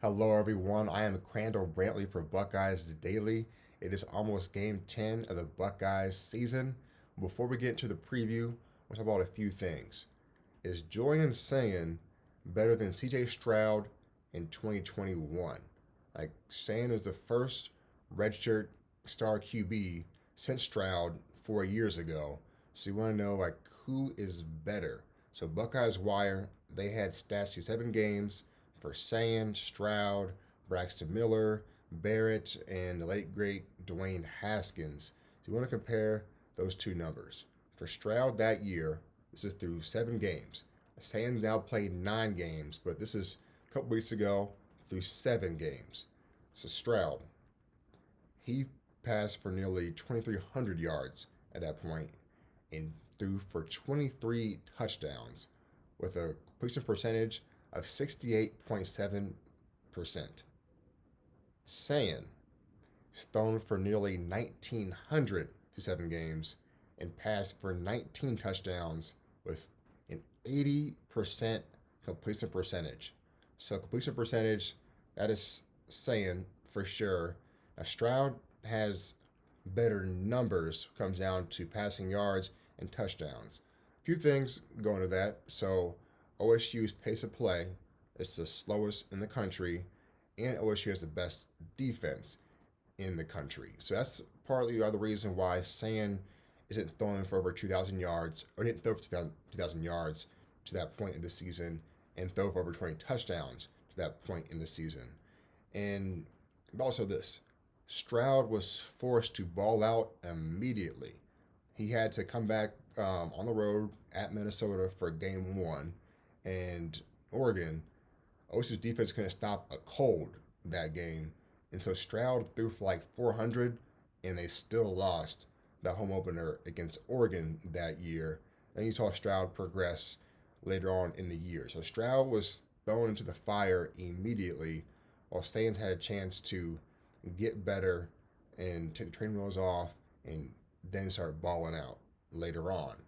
Hello, everyone. I am Krandall Brantley for Buckeyes Daily. It is almost game 10 of the Buckeyes season. Before we get into the preview, we'll talk about a few things. Is Julian Sayin better than CJ Stroud in 2021? Like, Sayin is the first redshirt star QB since Stroud 4 years ago. So you want to know, who is better? So Buckeyes Wire, they had stats to 7 games for Sayin, Stroud, Braxton Miller, Barrett, and the late great Dwayne Haskins. So you want to compare those two numbers. For Stroud that year, this is through 7 games. Sayin now played 9 games, but this is a couple weeks ago through 7 games. So Stroud, he passed for nearly 2,300 yards at that point and threw for 23 touchdowns with a completion percentage of 68.7%. Sayin thrown for nearly 1,900 through 7 games and passed for 19 touchdowns with an 80% completion percentage. So completion percentage, that is Sayin for sure. Now Stroud has better numbers comes down to passing yards and touchdowns. A few things go into that. So OSU's pace of play is the slowest in the country, and OSU has the best defense in the country. So that's partly the other reason why Sayin isn't throwing for over 2,000 yards, or didn't throw for 2,000 yards to that point in the season, and throw for over 20 touchdowns to that point in the season. And also this, Stroud was forced to ball out immediately. He had to come back on the road at Minnesota for game one, and Oregon, OSU's defense couldn't stop a cold that game. And so Stroud threw for like 400, and they still lost the home opener against Oregon that year. And you saw Stroud progress later on in the year. So Stroud was thrown into the fire immediately, while Saints had a chance to get better and take the training wheels off and then start balling out later on.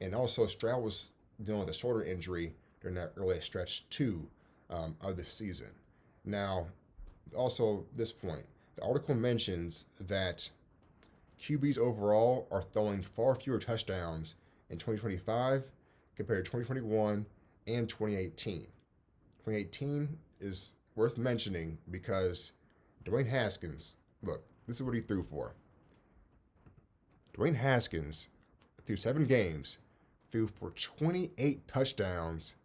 And also, Stroud was dealing with a shoulder injury during that early stretch too of the season. Now, also this point, the article mentions that QBs overall are throwing far fewer touchdowns in 2025 compared to 2021 and 2018. 2018 is worth mentioning because Dwayne Haskins, look, this is what he threw for. Dwayne Haskins, through 7 games, threw for 28 touchdowns.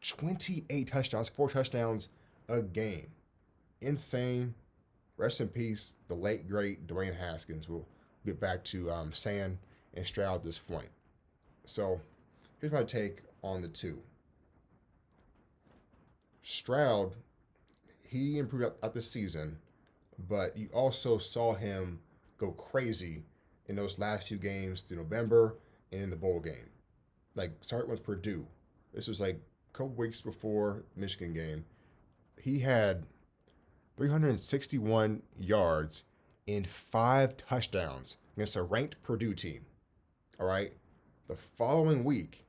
28 touchdowns, 4 touchdowns a game. Insane. Rest in peace, the late, great Dwayne Haskins. We'll get back to Sayin and Stroud at this point. So here's my take on the two. Stroud, he improved up the season, but you also saw him go crazy in those last few games through November and in the bowl game. Like, starting with Purdue. This was like a couple weeks before the Michigan game. He had 361 yards and 5 touchdowns against a ranked Purdue team. All right. The following week,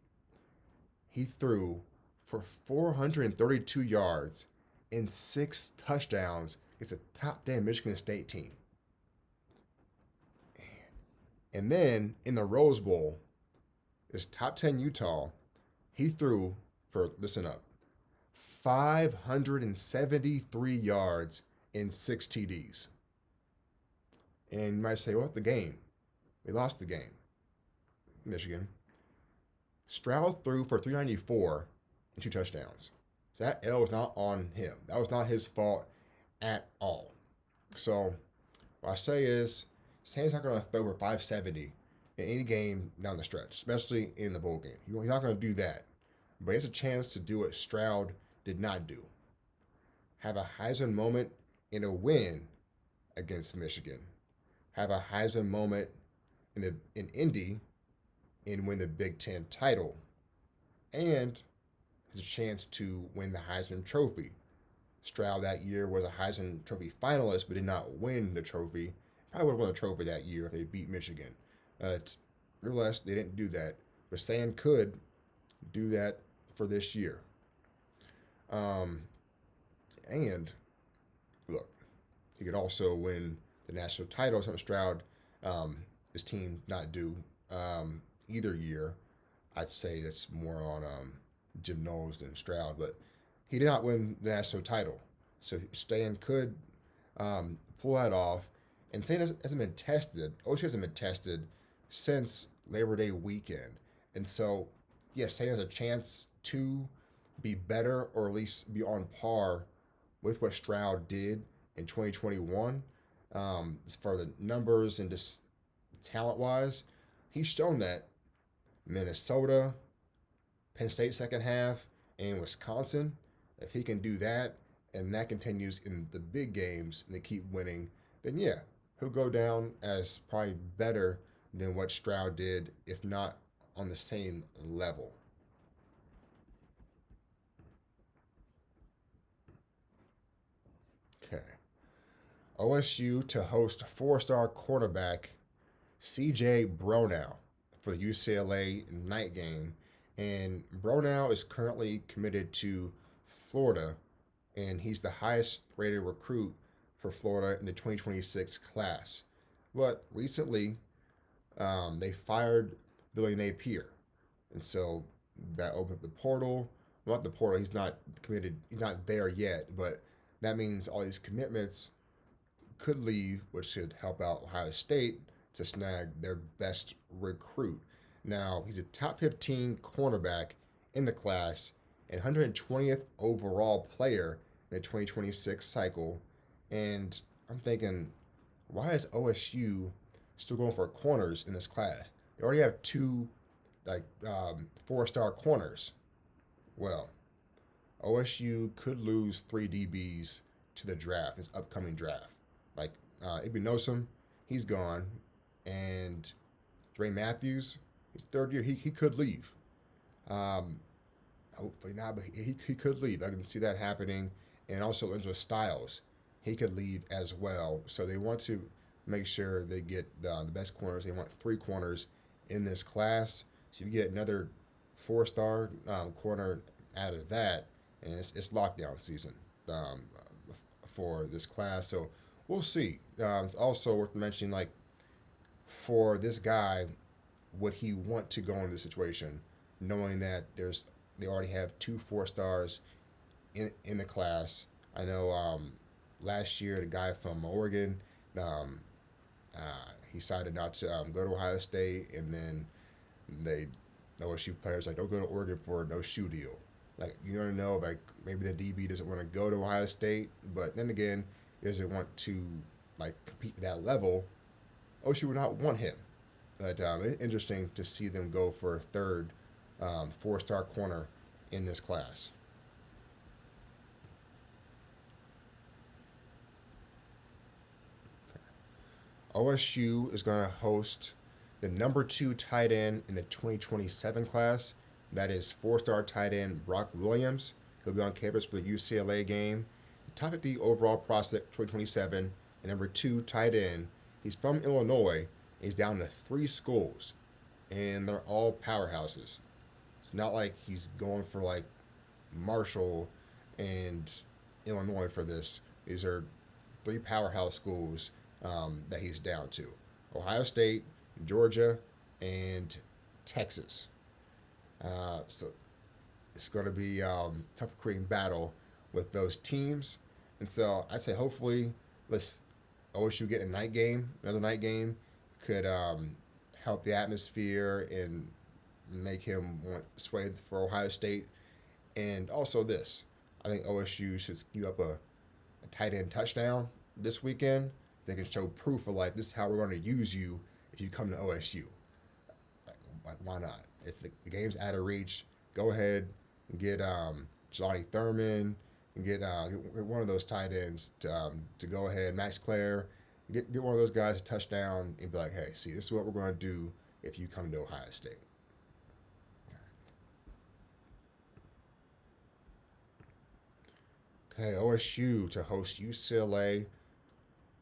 he threw for 432 yards and 6 touchdowns against a top 10 Michigan State team. And then in the Rose Bowl, this top 10 Utah, he threw for, listen up, 573 yards and 6 TDs. And you might say, what, the game? They lost the game, Michigan. Stroud threw for 394 and 2 touchdowns. So that L was not on him. That was not his fault at all. So what I say is, Sam's not going to throw for 570 in any game down the stretch, especially in the bowl game. He's not going to do that. But he has a chance to do what Stroud did not do. Have a Heisman moment in a win against Michigan. Have a Heisman moment in Indy and win the Big Ten title. And has a chance to win the Heisman Trophy. Stroud that year was a Heisman Trophy finalist, but did not win the trophy. Probably would have won the trophy that year if they beat Michigan. Nevertheless, they didn't do that. But Sayin could do that for this year. And look, he could also win the national title. Something Stroud, his team not do either year. I'd say that's more on Jim Knowles than Stroud, but he did not win the national title. So Stan could pull that off. And Stan hasn't been tested. OSU hasn't been tested since Labor Day weekend. And so, yes, Stan has a chance to be better or at least be on par with what Stroud did in 2021. As far as the numbers and just talent wise, he's shown that Minnesota, Penn State second half, and Wisconsin, if he can do that and that continues in the big games and they keep winning, then yeah, he'll go down as probably better than what Stroud did, if not on the same level. Okay. OSU to host four-star cornerback CJ Bronow for the UCLA night game. And Bronow is currently committed to Florida, and he's the highest rated recruit for Florida in the 2026 class. But recently, they fired Billy Napier. And so that opened up the portal. Well, not the portal, he's not committed, he's not there yet, but that means all these commitments could leave, which should help out Ohio State to snag their best recruit. Now, he's a top 15 cornerback in the class and 120th overall player in the 2026 cycle. And I'm thinking, why is OSU still going for corners in this class? They already have two four-star corners. Well, OSU could lose three DBs to the draft, this upcoming draft. Like Igbenogson, he's gone, and Dre Matthews, his third year, he could leave. Hopefully not, but he could leave. I can see that happening. And also Angela Styles, he could leave as well. So they want to make sure they get the best corners. They want three corners in this class. So you get another four-star corner out of that, and it's lockdown season for this class. So we'll see. It's also worth mentioning, like, for this guy, would he want to go into this situation, knowing that they already have two four-stars in the class? I know last year the guy from Oregon, he decided not to go to Ohio State, and then they OSU players like, don't go to Oregon for a no shoe deal. Like, you don't know, like, maybe the DB doesn't want to go to Ohio State, but then again, he doesn't want to like compete at that level. OSU would not want him. But it's interesting to see them go for a third four-star corner in this class. OSU is going to host the number 2 tight end in the 2027 class. That is four-star tight end Brock Williams. He'll be on campus for the UCLA game. The top 50 overall prospect 2027, and number 2 tight end. He's from Illinois. He's down to 3 schools, and they're all powerhouses. It's not like he's going for like Marshall and Illinois for this. These are 3 powerhouse schools that he's down to: Ohio State, Georgia, and Texas. So it's going to be tough creating battle with those teams. And so I'd say hopefully let's OSU get another night game could help the atmosphere and make him want sway for Ohio State. And also this, I think OSU should give up a tight end touchdown this weekend. They can show proof of, like, this is how we're going to use you if you come to OSU. Like why not? If the game's out of reach, go ahead and get Jelani Thurman and get one of those tight ends to go ahead. Max Clare, get one of those guys a touchdown and be like, hey, see, this is what we're going to do if you come to Ohio State. Okay, OSU to host UCLA.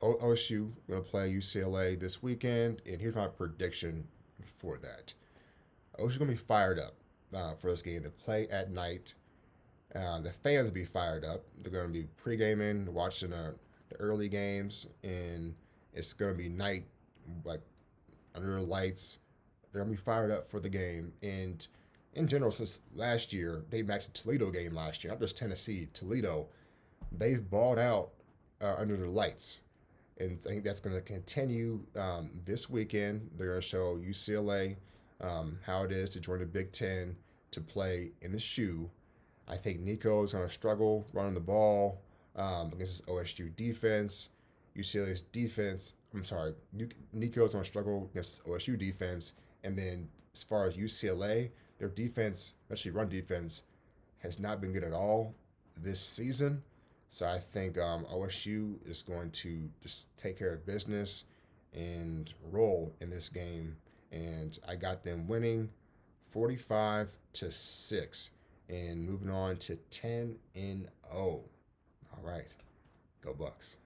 OSU going to play UCLA this weekend, and here's my prediction for that. OSU going to be fired up for this game to play at night. The fans will be fired up. They're going to be pre-gaming, watching the early games, and it's going to be night, like under the lights. They're going to be fired up for the game. And in general, since last year, dating back to Toledo game last year, not just Tennessee, Toledo, they've balled out under the lights. And I think that's going to continue this weekend. They're going to show UCLA how it is to join the Big Ten to play in the shoe. I think Nico is going to struggle running the ball against this OSU defense. UCLA's defense, I'm sorry, Nico's going to struggle against OSU defense. And then as far as UCLA, their defense, especially run defense, has not been good at all this season. So I think OSU is going to just take care of business and roll in this game. And I got them winning 45-6 and moving on to 10-0. All right, go Bucks.